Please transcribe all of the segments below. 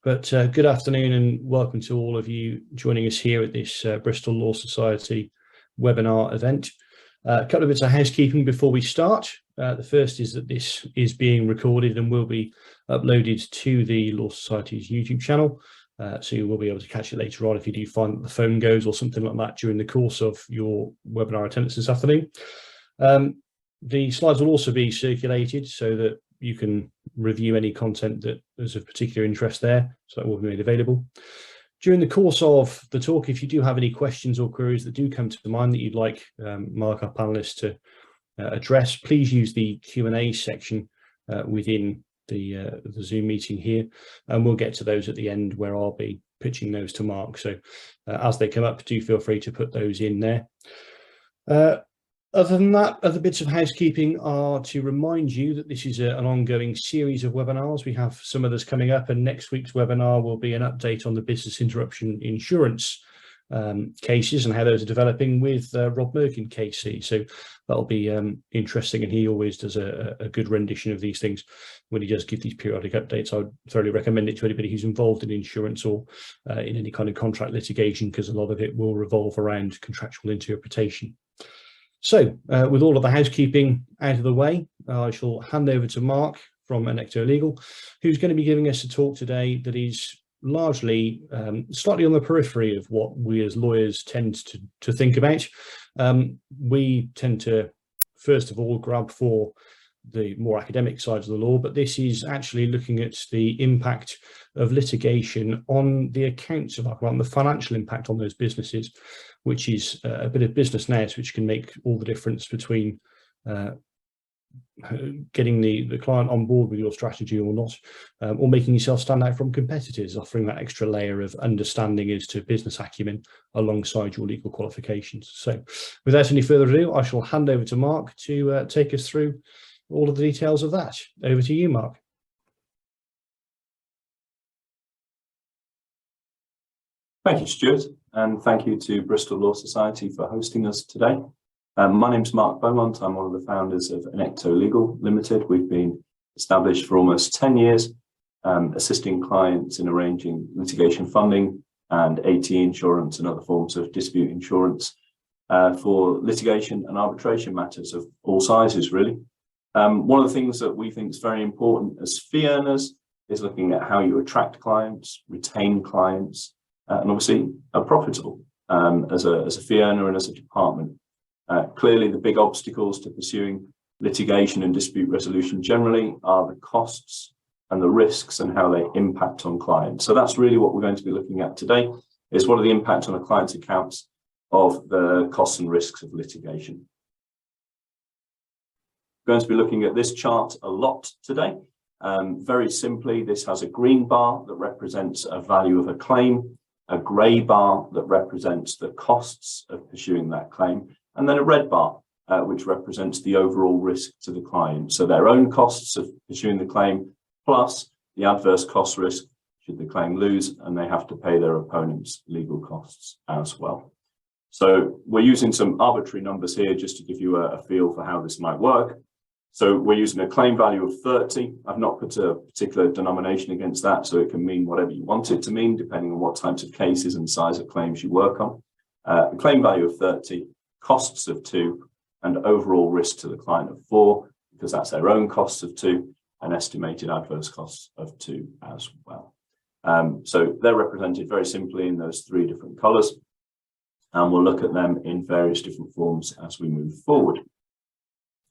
But good afternoon and welcome to all of you joining us here at this Bristol Law Society webinar event. A couple of bits of housekeeping before we start. The first is that this is being recorded and will be uploaded to the Law Society's YouTube channel. So you will be able to catch it later on if you do find that the phone goes or something like that during the course of your webinar attendance this afternoon. The slides will also be circulated so that you can review any content that is of particular interest there, so that will be made available. During the course of the talk, if you do have any questions or queries that do come to mind that you'd like Mark, our panelist, to address, please use the Q&A section within the Zoom meeting here, and we'll get to those at the end where I'll be pitching those to Mark. So as they come up, do feel free to put those in there. Other than that, other bits of housekeeping are to remind you that this is an ongoing series of webinars. We have some others coming up, and next week's webinar will be an update on the business interruption insurance cases and how those are developing with Rob Merkin KC. So that'll be interesting, and he always does a good rendition of these things when he does give these periodic updates. I would thoroughly recommend it to anybody who's involved in insurance or in any kind of contract litigation, because a lot of it will revolve around contractual interpretation. So with all of the housekeeping out of the way, I shall hand over to Mark from Annecto Legal, who's going to be giving us a talk today that is largely slightly on the periphery of what we as lawyers tend to think about. We tend to, first of all, grab for the more academic sides of the law, but this is actually looking at the impact of litigation on the accounts of on the financial impact on those businesses, which is a bit of business now, which can make all the difference between getting the client on board with your strategy or not, or making yourself stand out from competitors, offering that extra layer of understanding as to business acumen alongside your legal qualifications. So without any further ado, I shall hand over to Mark to take us through all of the details of that. Over to you, Mark. Thank you, Stuart, and thank you to Bristol Law Society for hosting us today. My name's Mark Beaumont. I'm one of the founders of Annecto Legal Limited. We've been established for almost 10 years, assisting clients in arranging litigation funding and AT insurance and other forms of dispute insurance for litigation and arbitration matters of all sizes, really. One of the things that we think is very important as fee earners is looking at how you attract clients, retain clients, and obviously are profitable as a fee earner and as a department. Clearly, the big obstacles to pursuing litigation and dispute resolution generally are the costs and the risks and how they impact on clients. So that's really what we're going to be looking at today, is what are the impacts on a client's accounts of the costs and risks of litigation. We're going to be looking at this chart a lot today. Very simply, this has a green bar that represents a value of a claim, a grey bar that represents the costs of pursuing that claim, and then a red bar, which represents the overall risk to the client. So their own costs of pursuing the claim, plus the adverse cost risk should the claim lose, and they have to pay their opponent's legal costs as well. So we're using some arbitrary numbers here just to give you a feel for how this might work. So we're using a claim value of 30. I've not put a particular denomination against that, so it can mean whatever you want it to mean, depending on what types of cases and size of claims you work on. A claim value of 30, costs of 2, and overall risk to the client of 4, because that's their own costs of 2, and estimated adverse costs of 2 as well. So they're represented very simply in those 3 different colours, and we'll look at them in various different forms as we move forward.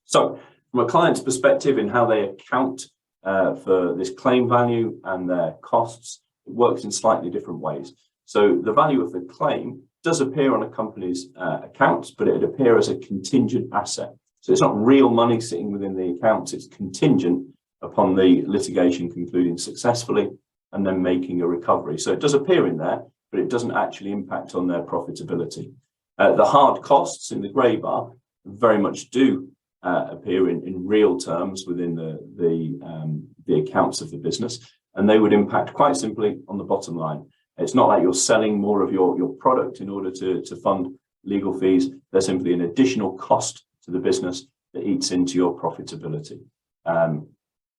So from a client's perspective in how they account for this claim value and their costs, it works in slightly different ways. So the value of the claim does appear on a company's accounts, but it'd appear as a contingent asset. So it's not real money sitting within the accounts, it's contingent upon the litigation concluding successfully and then making a recovery. So it does appear in there, but it doesn't actually impact on their profitability. The hard costs in the grey bar very much do appear in real terms within the accounts of the business, and they would impact quite simply on the bottom line. It's not like you're selling more of your product in order to fund legal fees. They're simply an additional cost to the business that eats into your profitability.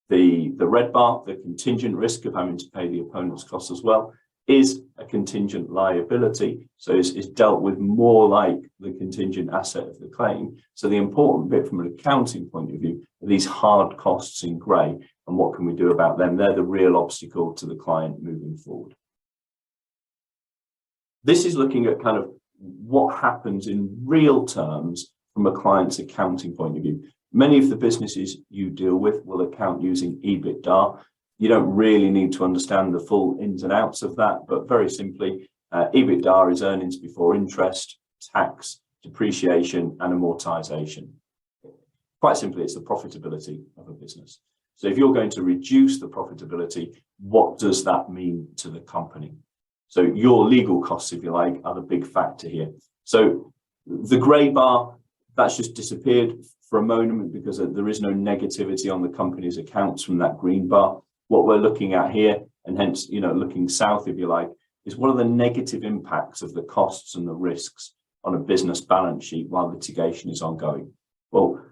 The red bar, the contingent risk of having to pay the opponent's costs as well, is a contingent liability. So it's dealt with more like the contingent asset of the claim. So the important bit from an accounting point of view are these hard costs in grey, and what can we do about them? They're the real obstacle to the client moving forward. This is looking at kind of what happens in real terms from a client's accounting point of view. Many of the businesses you deal with will account using EBITDA. You don't really need to understand the full ins and outs of that, but very simply, EBITDA is earnings before interest, tax, depreciation, and amortization. Quite simply, it's the profitability of a business. So if you're going to reduce the profitability, what does that mean to the company? So your legal costs, if you like, are the big factor here. So the grey bar, that's just disappeared for a moment because there is no negativity on the company's accounts from that green bar. What we're looking at here, and hence, looking south, if you like, is what are the negative impacts of the costs and the risks on a business balance sheet while litigation is ongoing? Well,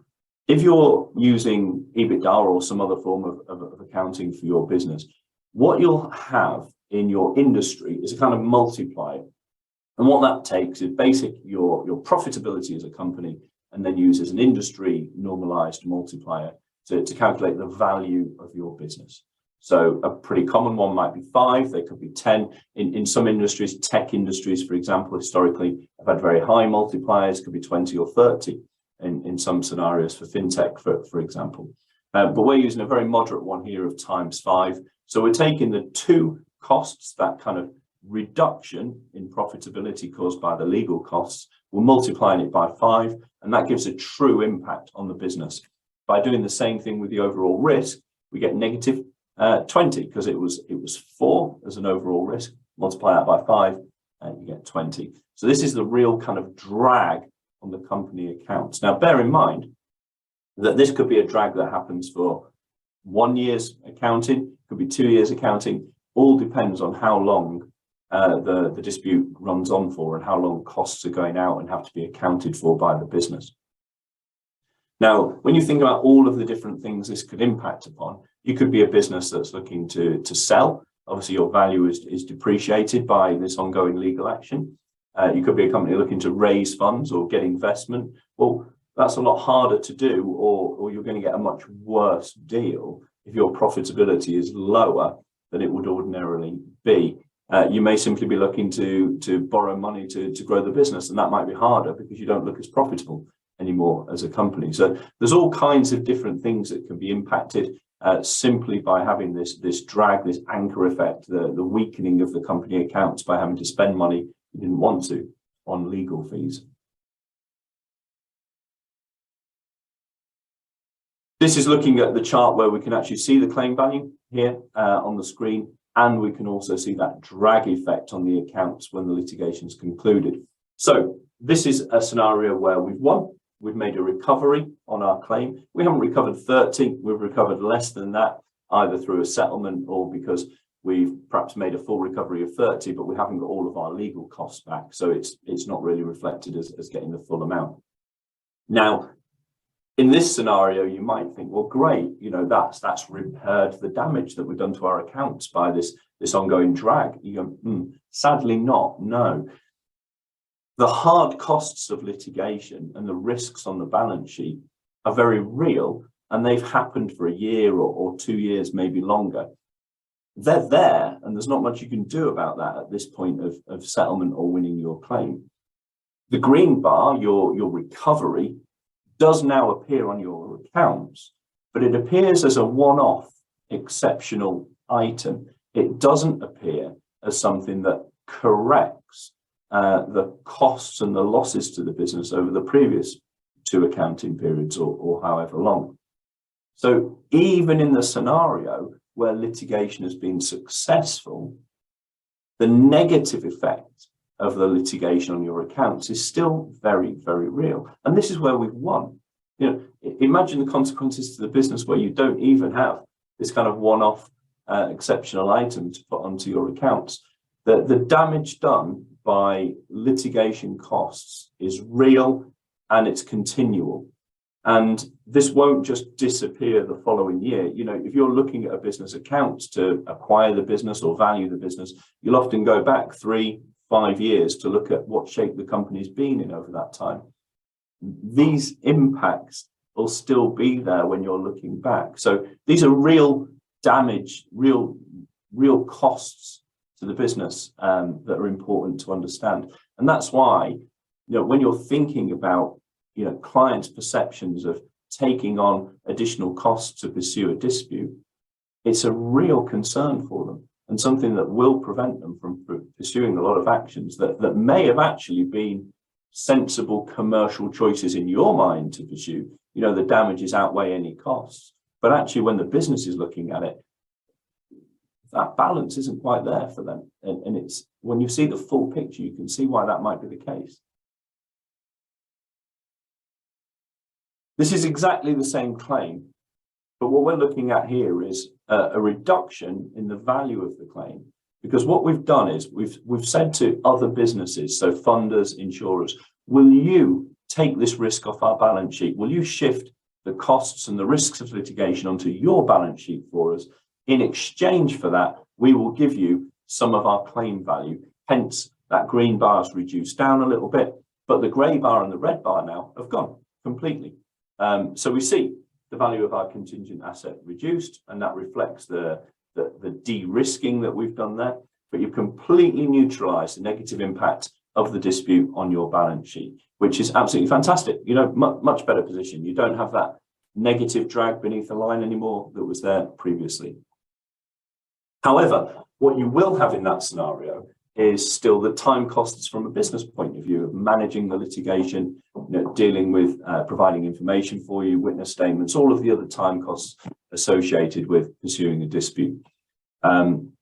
if you're using EBITDA or some other form of accounting for your business, what you'll have in your industry is a kind of multiplier. And what that takes is basic your profitability as a company, and then uses an industry normalized multiplier to calculate the value of your business. So a pretty common one might be 5, they could be 10. In some industries, tech industries, for example, historically have had very high multipliers, could be 20 or 30 in some scenarios for fintech, for example. But we're using a very moderate one here of ×5. So we're taking the two costs, that kind of reduction in profitability caused by the legal costs, we're multiplying it by 5, and that gives a true impact on the business. By doing the same thing with the overall risk, we get negative 20 because it was 4 as an overall risk. Multiply that by 5 and you get 20. So this is the real kind of drag on the company accounts. Now bear in mind that this could be a drag that happens for 1 year's accounting, could be 2 years accounting, all depends on how long the dispute runs on for and how long costs are going out and have to be accounted for by the business. Now, when you think about all of the different things this could impact upon, you could be a business that's looking to sell. Obviously, your value is depreciated by this ongoing legal action. You could be a company looking to raise funds or get investment. Well, that's a lot harder to do, or you're going to get a much worse deal if your profitability is lower than it would ordinarily be. You may simply be looking to borrow money to grow the business, and that might be harder because you don't look as profitable anymore as a company. So there's all kinds of different things that can be impacted simply by having this drag, this anchor effect, the weakening of the company accounts by having to spend money you didn't want to on legal fees. This is looking at the chart where we can actually see the claim value here on the screen, and we can also see that drag effect on the accounts when the litigation's concluded. So this is a scenario where we've won. We've made a recovery on our claim. We haven't recovered 30, we've recovered less than that, either through a settlement or because we've perhaps made a full recovery of 30, but we haven't got all of our legal costs back. So it's not really reflected as getting the full amount. Now, in this scenario, you might think, well, great, that's repaired the damage that we've done to our accounts by this ongoing drag. You go, sadly not, no. The hard costs of litigation and the risks on the balance sheet are very real, and they've happened for a year or 2 years, maybe longer. They're there, and there's not much you can do about that at this point of settlement or winning your claim. The green bar, your recovery, does now appear on your accounts, but it appears as a one-off exceptional item. It doesn't appear as something that corrects the costs and the losses to the business over the previous 2 accounting periods or however long. So even in the scenario where litigation has been successful, the negative effect of the litigation on your accounts is still very, very real. And this is where we've won. Imagine the consequences to the business where you don't even have this kind of one-off exceptional item to put onto your accounts. The damage done by litigation costs is real and it's continual. And this won't just disappear the following year. You know, if you're looking at a business account to acquire the business or value the business, you'll often go back 3-5 years to look at what shape the company's been in over that time. These impacts will still be there when you're looking back. So these are real damage, real costs to the business that are important to understand. And that's why, you know, when you're thinking about, you know, clients' perceptions of taking on additional costs to pursue a dispute, it's a real concern for them and something that will prevent them from pursuing a lot of actions that may have actually been sensible commercial choices in your mind to pursue. You know, the damages outweigh any costs. But actually, when the business is looking at it, that balance isn't quite there for them. And it's when you see the full picture, you can see why that might be the case. This is exactly the same claim, but what we're looking at here is a reduction in the value of the claim, because what we've done is we've said to other businesses, so funders, insurers, will you take this risk off our balance sheet? Will you shift the costs and the risks of litigation onto your balance sheet for us? In exchange for that, we will give you some of our claim value. Hence, that green bar is reduced down a little bit, but the grey bar and the red bar now have gone completely. So we see the value of our contingent asset reduced, and that reflects the de-risking that we've done there, but you've completely neutralized the negative impact of the dispute on your balance sheet, which is absolutely fantastic. You know, much better position. You don't have that negative drag beneath the line anymore that was there previously. However, what you will have in that scenario is still the time costs from a business point of view of managing the litigation, you know, dealing with providing information for you, witness statements, all of the other time costs associated with pursuing a dispute. And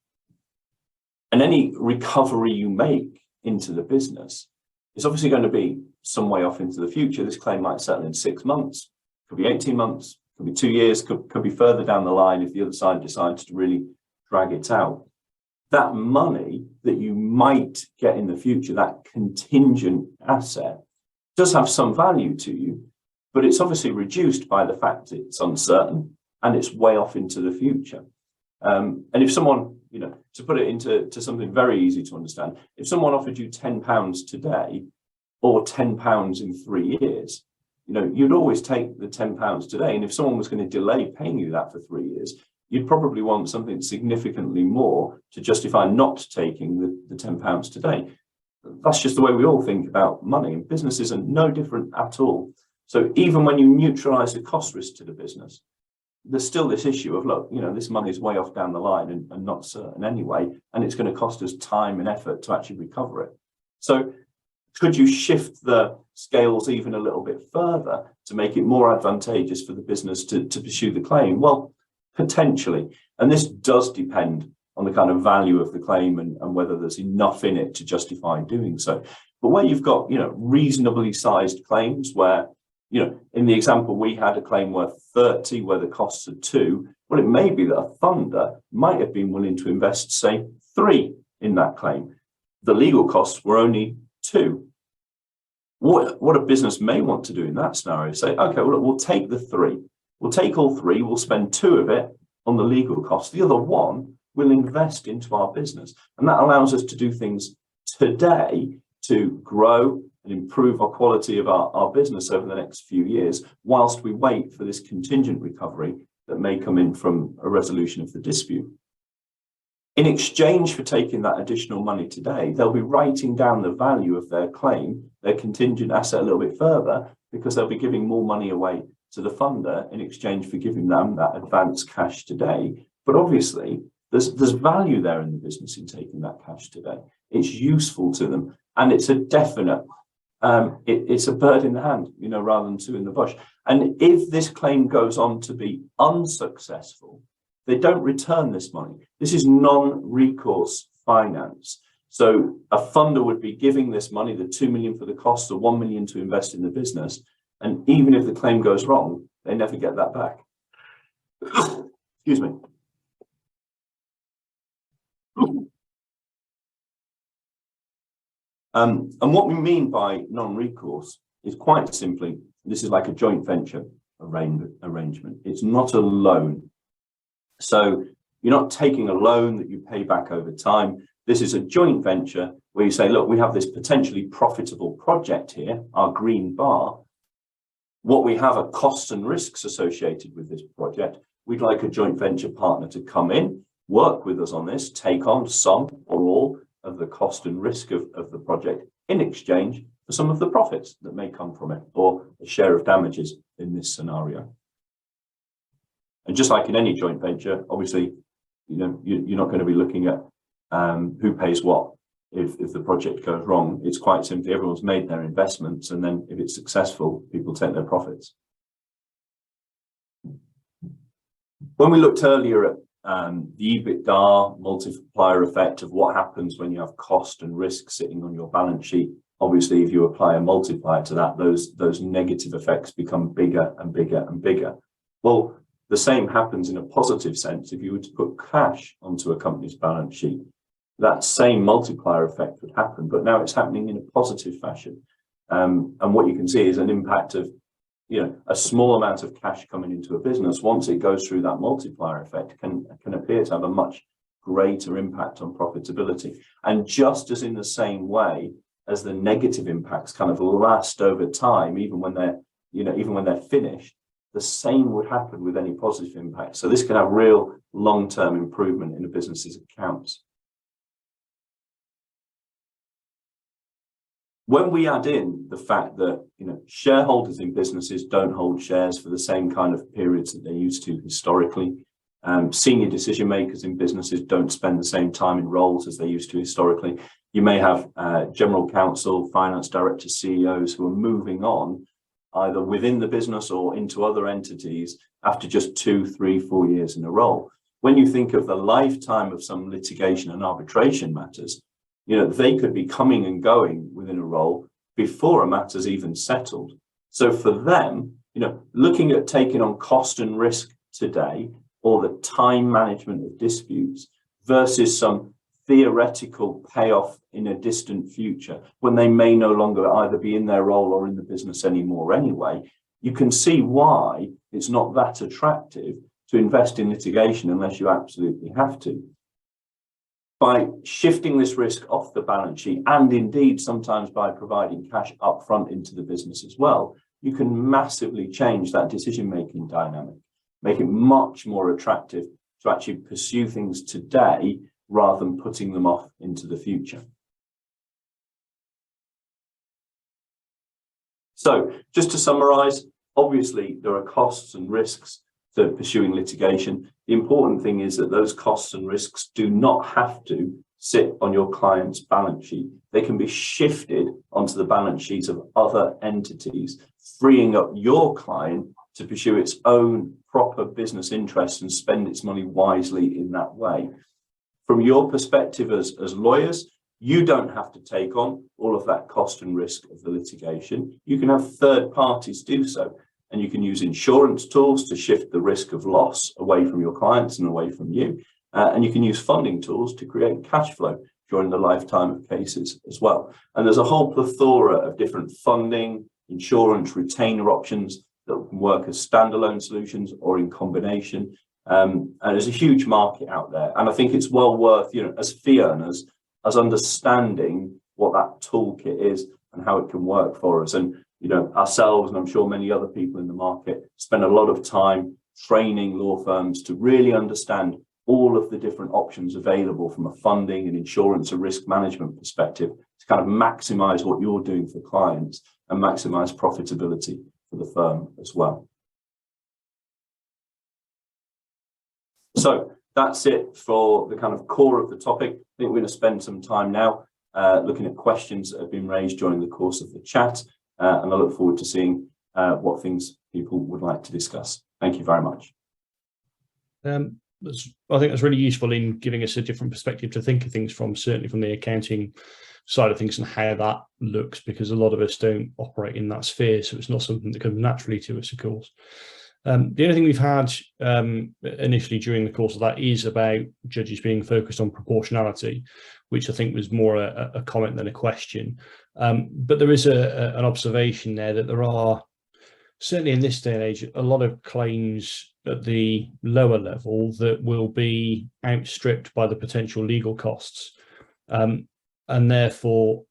any recovery you make into the business is obviously going to be some way off into the future. This claim might settle in 6 months, could be 18 months, could be 2 years, could be further down the line if the other side decides to really drag it out. That money that you might get in the future, that contingent asset, does have some value to you, but it's obviously reduced by the fact it's uncertain and it's way off into the future. And if someone, you know, to put it into something very easy to understand, if someone offered you £10 today or £10 in 3 years, you know, you'd always take the £10 today. And if someone was going to delay paying you that for 3 years, you'd probably want something significantly more to justify not taking the £10 today. That's just the way we all think about money, and businesses are no different at all. So even when you neutralize the cost risk to the business, there's still this issue of, look, you know, this money is way off down the line and not certain anyway, and it's going to cost us time and effort to actually recover it. So could you shift the scales even a little bit further to make it more advantageous for the business to pursue the claim? Well, potentially. And this does depend on the kind of value of the claim and whether there's enough in it to justify doing so. But where you've got, you know, reasonably sized claims where, you know, in the example we had a claim worth 30 where the costs are 2, well, it may be that a funder might have been willing to invest, say, 3 in that claim. The legal costs were only 2. What a business may want to do in that scenario is say, okay, well, we'll take the 3. We'll take all 3, we'll spend 2 of it on the legal costs. The other 1 we'll invest into our business. And that allows us to do things today to grow and improve our quality of our business over the next few years, whilst we wait for this contingent recovery that may come in from a resolution of the dispute. In exchange for taking that additional money today, they'll be writing down the value of their claim, their contingent asset, a little bit further, because they'll be giving more money away to the funder in exchange for giving them that advance cash today. But obviously, there's value there in the business in taking that cash today. It's useful to them, and it's a definite, it's a bird in the hand, you know, rather than 2 in the bush. And if this claim goes on to be unsuccessful, they don't return this money. This is non-recourse finance. So a funder would be giving this money, the 2 million for the cost, the 1 million to invest in the business. And even if the claim goes wrong, they never get that back. Excuse me. And what we mean by non-recourse is quite simply, this is like a joint venture arrangement. It's not a loan. So you're not taking a loan that you pay back over time. This is a joint venture where you say, look, we have this potentially profitable project here, our green bar. What we have are costs and risks associated with this project. We'd like a joint venture partner to come in, work with us on this, take on some or all of the cost and risk of the project in exchange for some of the profits that may come from it, or a share of damages in this scenario. And just like in any joint venture, obviously, you're not going to be looking at who pays what if the project goes wrong. It's quite simply everyone's made their investments, and then if it's successful, people take their profits. When we looked earlier at the EBITDA multiplier effect of what happens when you have cost and risk sitting on your balance sheet, obviously, if you apply a multiplier to that, those negative effects become bigger and bigger and bigger. Well, the same happens in a positive sense. If you were to put cash onto a company's balance sheet, that same multiplier effect would happen, but now it's happening in a positive fashion. And what you can see is an impact of, a small amount of cash coming into a business, once it goes through that multiplier effect, can appear to have a much greater impact on profitability. And just as in the same way as the negative impacts kind of last over time, even when they're finished, the same would happen with any positive impact. So this can have real long-term improvement in a business's accounts. When we add in the fact that shareholders in businesses don't hold shares for the same kind of periods that they used to historically, senior decision makers in businesses don't spend the same time in roles as they used to historically. You may have general counsel, finance directors, CEOs who are moving on either within the business or into other entities after just 2, 3, 4 years in a role. When you think of the lifetime of some litigation and arbitration matters, they could be coming and going within a role before a matter's even settled. So for them, looking at taking on cost and risk today, or the time management of disputes versus some theoretical payoff in a distant future, when they may no longer either be in their role or in the business anymore anyway, you can see why it's not that attractive to invest in litigation unless you absolutely have to. By shifting this risk off the balance sheet, and indeed sometimes by providing cash upfront into the business as well, you can massively change that decision-making dynamic, make it much more attractive to actually pursue things today rather than putting them off into the future. So just to summarize, obviously there are costs and risks to pursuing litigation. The important thing is that those costs and risks do not have to sit on your client's balance sheet. They can be shifted onto the balance sheets of other entities, freeing up your client to pursue its own proper business interests and spend its money wisely in that way. From your perspective as lawyers, you don't have to take on all of that cost and risk of the litigation. You can have third parties do so, and you can use insurance tools to shift the risk of loss away from your clients and away from you. And you can use funding tools to create cash flow during the lifetime of cases as well. And there's a whole plethora of different funding, insurance, retainer options that can work as standalone solutions or in combination. And there's a huge market out there. And I think it's well worth, as fee earners, us understanding what that toolkit is and how it can work for us. And, ourselves, and I'm sure many other people in the market, spend a lot of time training law firms to really understand all of the different options available from a funding and insurance and risk management perspective to kind of maximize what you're doing for clients and maximize profitability for the firm as well. So that's it for the kind of core of the topic. I think we're going to spend some time now looking at questions that have been raised during the course of the chat, and I look forward to seeing what things people would like to discuss. Thank you very much. I think that's really useful in giving us a different perspective to think of things from, certainly from the accounting side of things and how that looks, because a lot of us don't operate in that sphere, so it's not something that comes naturally to us, of course. The only thing we've had initially during the course of that is about judges being focused on proportionality, which I think was more a comment than a question. But there is an observation there that there are, certainly in this day and age, a lot of claims at the lower level that will be outstripped by the potential legal costs. And therefore,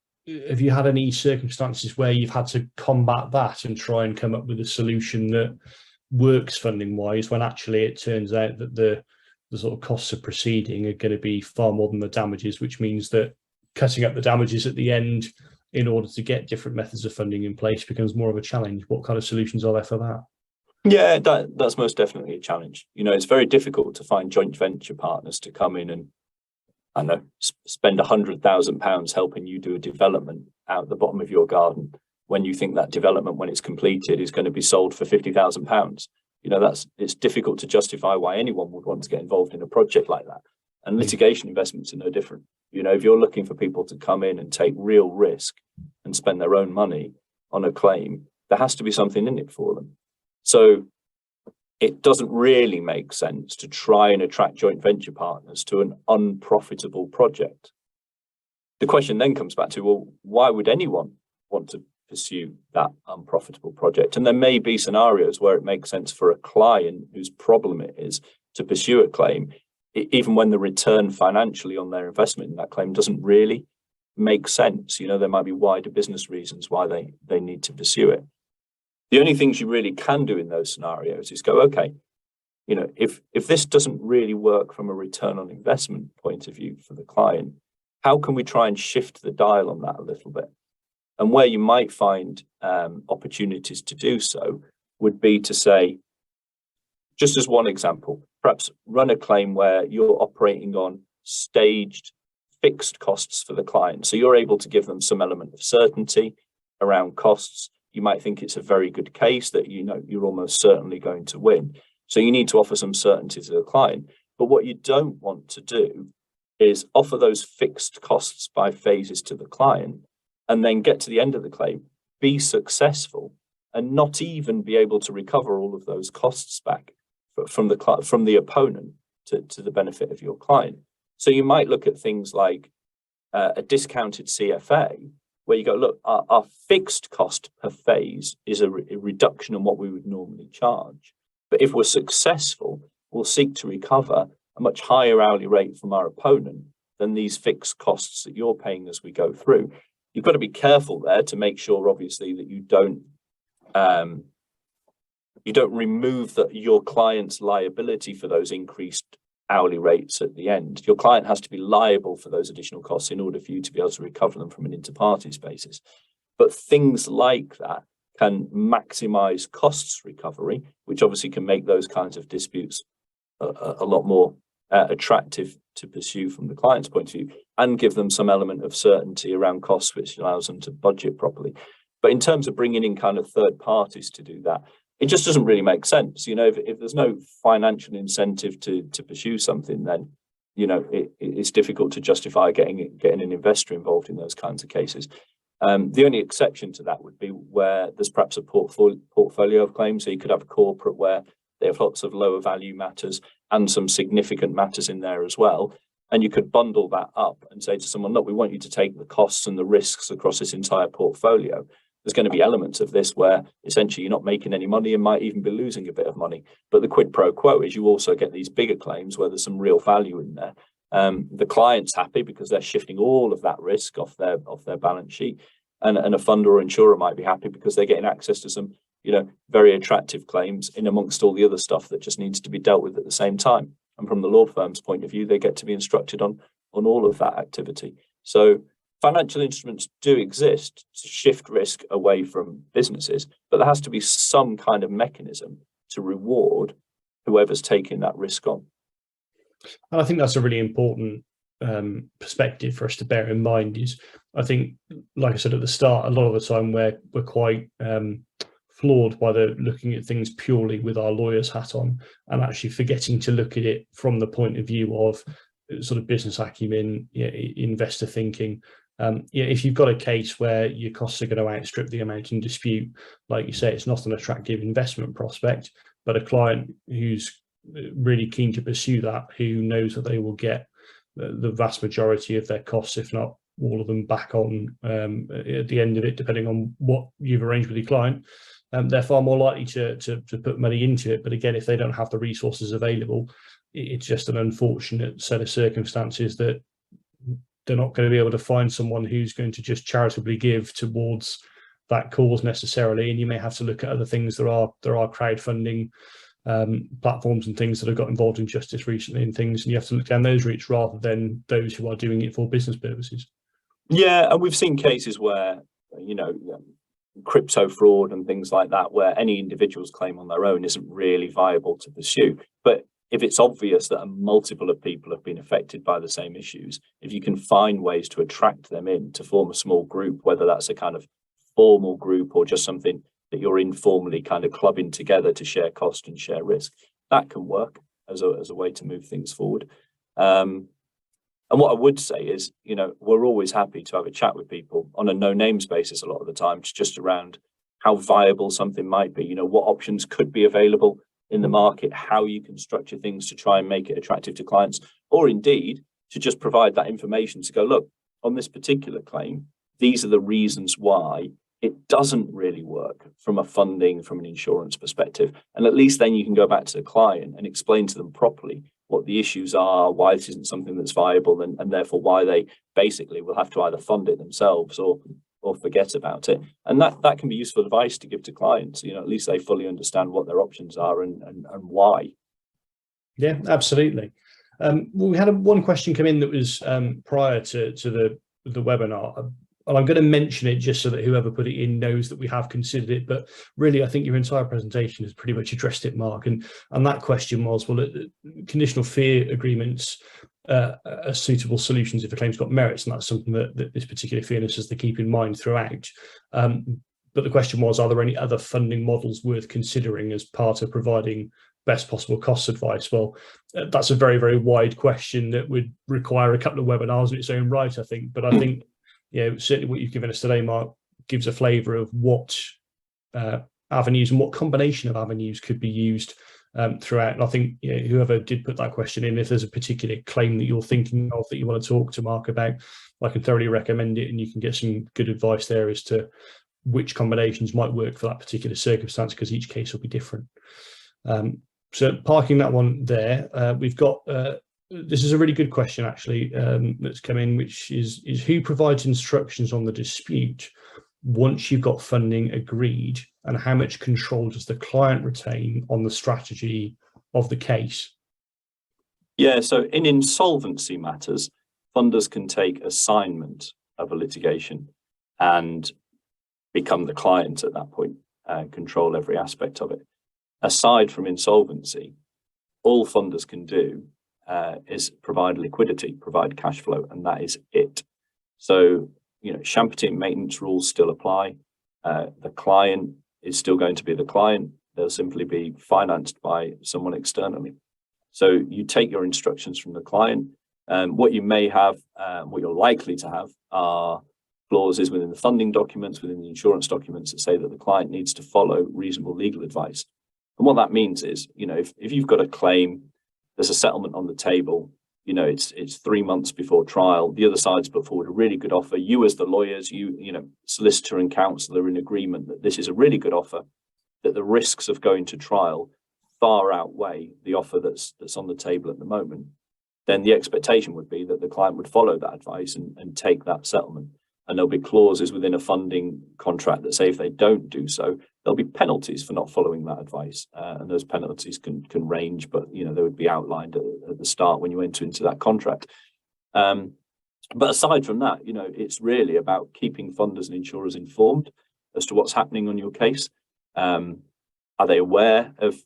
have you had any circumstances where you've had to combat that and try and come up with a solution that works funding wise, when actually it turns out that the sort of costs of proceeding are going to be far more than the damages, which means that cutting up the damages at the end in order to get different methods of funding in place becomes more of a challenge? What kind of solutions are there for that? Yeah, that's most definitely a challenge. It's very difficult to find joint venture partners to come in and, I know, spend £100,000 helping you do a development out the bottom of your garden, when you think that development, when it's completed, is going to be sold for £50,000. It's difficult to justify why anyone would want to get involved in a project like that. And litigation investments are no different. If you're looking for people to come in and take real risk and spend their own money on a claim, there has to be something in it for them. So it doesn't really make sense to try and attract joint venture partners to an unprofitable project. The question then comes back to, well, why would anyone want to pursue that unprofitable project? And there may be scenarios where it makes sense for a client whose problem it is to pursue a claim, even when the return financially on their investment in that claim doesn't really make sense. There might be wider business reasons why they need to pursue it. The only things you really can do in those scenarios is go, okay, if this doesn't really work from a return on investment point of view for the client, how can we try and shift the dial on that a little bit? And where you might find opportunities to do so would be to say, just as one example, perhaps run a claim where you're operating on staged fixed costs for the client. So you're able to give them some element of certainty around costs. You might think it's a very good case that you're almost certainly going to win. So you need to offer some certainty to the client. But what you don't want to do is offer those fixed costs by phases to the client and then get to the end of the claim, be successful, and not even be able to recover all of those costs back from the opponent to the benefit of your client. So you might look at things like a discounted CFA, where you go, look, our fixed cost per phase is a reduction on what we would normally charge. But if we're successful, we'll seek to recover a much higher hourly rate from our opponent than these fixed costs that you're paying as we go through. You've got to be careful there to make sure, obviously, that you don't remove your client's liability for those increased hourly rates at the end. Your client has to be liable for those additional costs in order for you to be able to recover them from an inter-parties basis. But things like that can maximize costs recovery, which obviously can make those kinds of disputes a lot more attractive to pursue from the client's point of view, and give them some element of certainty around costs, which allows them to budget properly. But in terms of bringing in kind of third parties to do that, it just doesn't really make sense. If there's no financial incentive to pursue something, then it's difficult to justify getting an investor involved in those kinds of cases. The only exception to that would be where there's perhaps a portfolio of claims. So you could have a corporate where they have lots of lower value matters and some significant matters in there as well. And you could bundle that up and say to someone, look, we want you to take the costs and the risks across this entire portfolio. There's going to be elements of this where essentially you're not making any money and might even be losing a bit of money. But the quid pro quo is you also get these bigger claims where there's some real value in there. The client's happy because they're shifting all of that risk off their balance sheet. And a funder or insurer might be happy because they're getting access to some, very attractive claims in amongst all the other stuff that just needs to be dealt with at the same time. And from the law firm's point of view, they get to be instructed on all of that activity. So financial instruments do exist to shift risk away from businesses, but there has to be some kind of mechanism to reward whoever's taking that risk on. And I think that's a really important perspective for us to bear in mind. Is, I think, like I said at the start, a lot of the time we're quite flawed by looking at things purely with our lawyer's hat on, and actually forgetting to look at it from the point of view of sort of business acumen, investor thinking. If you've got a case where your costs are going to outstrip the amount in dispute, like you say, it's not an attractive investment prospect, but a client who's really keen to pursue that, who knows that they will get the vast majority of their costs, if not all of them, back on at the end of it, depending on what you've arranged with your client. They're far more likely to put money into it. But again, if they don't have the resources available, it's just an unfortunate set of circumstances that they're not going to be able to find someone who's going to just charitably give towards that cause necessarily. And you may have to look at other things. There are crowdfunding platforms and things that have got involved in justice recently and things, and you have to look down those routes rather than those who are doing it for business purposes. Yeah, and we've seen cases where, crypto fraud and things like that, where any individual's claim on their own isn't really viable to pursue. But if it's obvious that a multiple of people have been affected by the same issues, if you can find ways to attract them in to form a small group, whether that's a kind of formal group or just something that you're informally kind of clubbing together to share cost and share risk, that can work as a way to move things forward. And what I would say is, we're always happy to have a chat with people on a no names basis a lot of the time, just around how viable something might be, what options could be available in the market, how you can structure things to try and make it attractive to clients, or indeed to just provide that information to go, look, on this particular claim, these are the reasons why it doesn't really work from a funding, from an insurance perspective. And at least then you can go back to the client and explain to them properly what the issues are, why this isn't something that's viable, and therefore why they basically will have to either fund it themselves or forget about it. And that can be useful advice to give to clients. At least they fully understand what their options are and why. Yeah, absolutely. We had one question come in that was prior to the webinar. And I'm going to mention it just so that whoever put it in knows that we have considered it. But really, I think your entire presentation has pretty much addressed it, Mark. And that question was, well, conditional fee agreements are suitable solutions if a claim's got merits. And that's something that this particular fee analyst has to keep in mind throughout. But the question was, are there any other funding models worth considering as part of providing best possible cost advice? Well, that's a very, very wide question that would require a couple of webinars in its own right, I think. But I think, certainly what you've given us today, Mark, gives a flavour of what avenues and what combination of avenues could be used throughout. And I think whoever did put that question in, if there's a particular claim that you're thinking of that you want to talk to Mark about, I can thoroughly recommend it, and you can get some good advice there as to which combinations might work for that particular circumstance, because each case will be different. So parking that one there, we've got this is a really good question, actually, that's come in, which is who provides instructions on the dispute once you've got funding agreed, and how much control does the client retain on the strategy of the case? Yeah, so in insolvency matters, funders can take assignment of a litigation and become the client at that point and control every aspect of it. Aside from insolvency, all funders can do is provide liquidity, provide cash flow, and that is it. So, Champerty maintenance rules still apply. The client is still going to be the client. They'll simply be financed by someone externally. So you take your instructions from the client. What you may have, what you're likely to have, are clauses within the funding documents, within the insurance documents, that say that the client needs to follow reasonable legal advice. And what that means is, if you've got a claim, there's a settlement on the table, it's 3 months before trial, the other side's put forward a really good offer. You as the lawyers, solicitor and counsel are in agreement that this is a really good offer, that the risks of going to trial far outweigh the offer that's on the table at the moment. Then the expectation would be that the client would follow that advice and take that settlement. And there'll be clauses within a funding contract that say if they don't do so, there'll be penalties for not following that advice. And those penalties can range, but they would be outlined at the start when you enter into that contract. But aside from that, it's really about keeping funders and insurers informed as to what's happening on your case. Are they aware of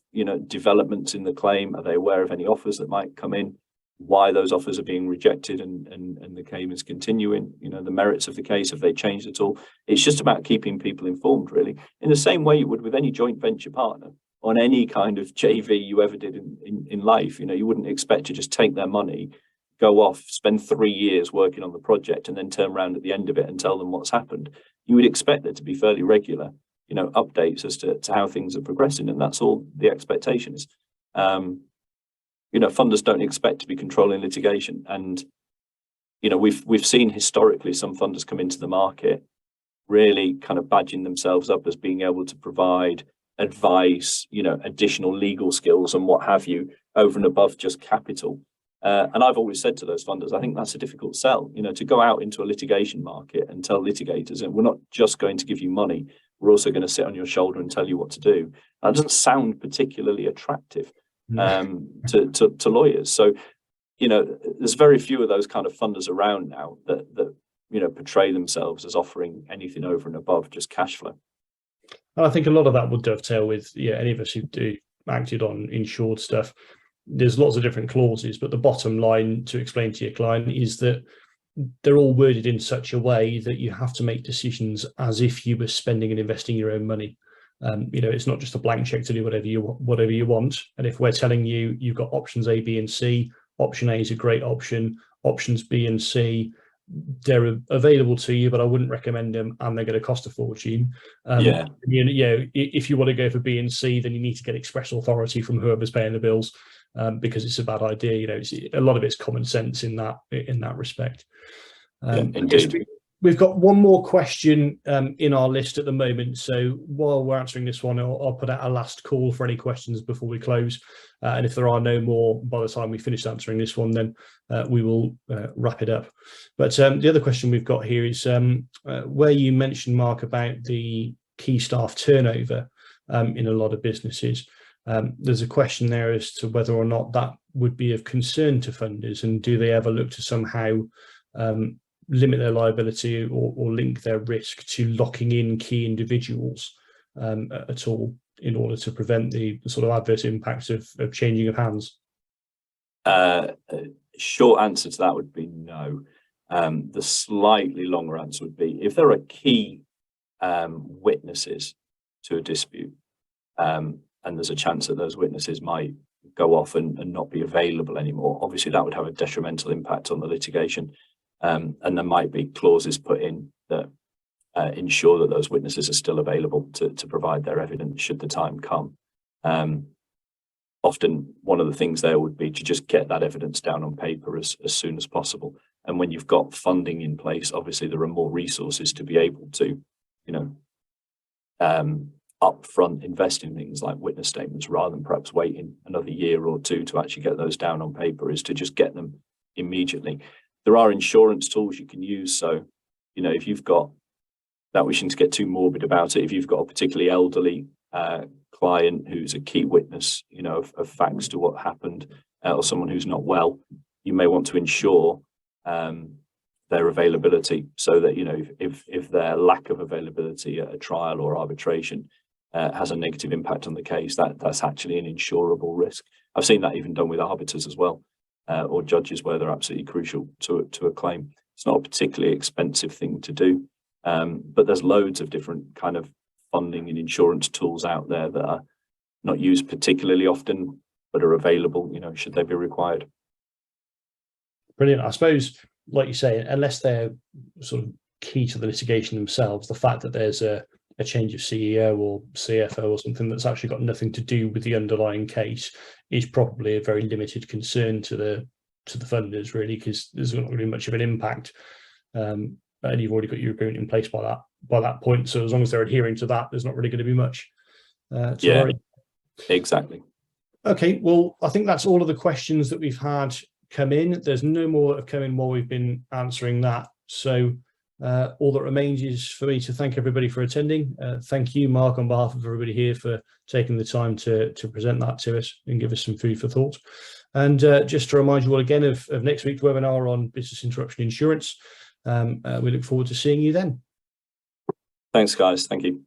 developments in the claim? Are they aware of any offers that might come in? Why those offers are being rejected and the claim is continuing, the merits of the case, have they changed at all? It's just about keeping people informed, really, in the same way you would with any joint venture partner on any kind of JV you ever did in life. You wouldn't expect to just take their money, go off, spend 3 years working on the project, and then turn around at the end of it and tell them what's happened. You would expect there to be fairly regular you know, updates as to how things are progressing, and that's all the expectation is. You know, funders don't expect to be controlling litigation, and you know, we've seen historically some funders come into the market really kind of badging themselves up as being able to provide advice, you know, additional legal skills and what have you, over and above just capital. And I've always said to those funders, I think that's a difficult sell, you know, to go out into a litigation market and tell litigators, and we're not just going to give you money, we're also going to sit on your shoulder and tell you what to do. That doesn't sound particularly attractive to lawyers. So, you know, there's very few of those kind of funders around now that you know, portray themselves as offering anything over and above just cash flow. And I think a lot of that would dovetail with, yeah, any of us who do acted on insured stuff. There's lots of different clauses, but the bottom line to explain to your client is that they're all worded in such a way that you have to make decisions as if you were spending and investing your own money. You know, it's not just a blank check to do whatever you want. And if we're telling you you've got options A, B, and C, option A is a great option. Options B and C, they're available to you, but I wouldn't recommend them, and they're going to cost a fortune. You know, if you want to go for B and C, then you need to get express authority from whoever's paying the bills, because it's a bad idea. You know, a lot of it's common sense in that respect. Indeed. We've got one more question in our list at the moment. So while we're answering this one, I'll put out a last call for any questions before we close. And if there are no more by the time we finish answering this one, then we will wrap it up. But the other question we've got here is where you mentioned, Mark, about the key staff turnover in a lot of businesses. There's a question there as to whether or not that would be of concern to funders, and do they ever look to somehow limit their liability or link their risk to locking in key individuals at all in order to prevent the sort of adverse impacts of changing of hands? Short answer to that would be no. The slightly longer answer would be, if there are key witnesses to a dispute, and there's a chance that those witnesses might go off and not be available anymore, obviously that would have a detrimental impact on the litigation. And there might be clauses put in that ensure that those witnesses are still available to provide their evidence should the time come. Often one of the things there would be to just get that evidence down on paper as soon as possible. And when you've got funding in place, obviously there are more resources to be able to, you know, upfront invest in things like witness statements, rather than perhaps waiting another year or two to actually get those down on paper, is to just get them immediately. There are insurance tools you can use. So, you know, if you've got, that we shouldn't get too morbid about it, if you've got a particularly elderly client who's a key witness, you know, of facts to what happened, or someone who's not well, you may want to ensure their availability, so that, you know, if their lack of availability at a trial or arbitration has a negative impact on the case, that's actually an insurable risk. I've seen that even done with arbiters as well. Or judges, where they're absolutely crucial to a claim. It's not a particularly expensive thing to do, but there's loads of different kind of funding and insurance tools out there that are not used particularly often, but are available, you know, should they be required. Brilliant. I suppose, like you say, unless they're sort of key to the litigation themselves, the fact that there's a change of CEO or CFO or something that's actually got nothing to do with the underlying case is probably a very limited concern to the funders, really, because there's not really much of an impact, and you've already got your agreement in place by that point. So as long as they're adhering to that, there's not really going to be much to worry. Exactly. Okay, well, I think that's all of the questions that we've had come in. There's no more that have come in while we've been answering that. So all that remains is for me to thank everybody for attending. Thank you, Mark, on behalf of everybody here, for taking the time to present that to us and give us some food for thought. And just to remind you all again of next week's webinar on business interruption insurance. We look forward to seeing you then. Thanks, guys. Thank you.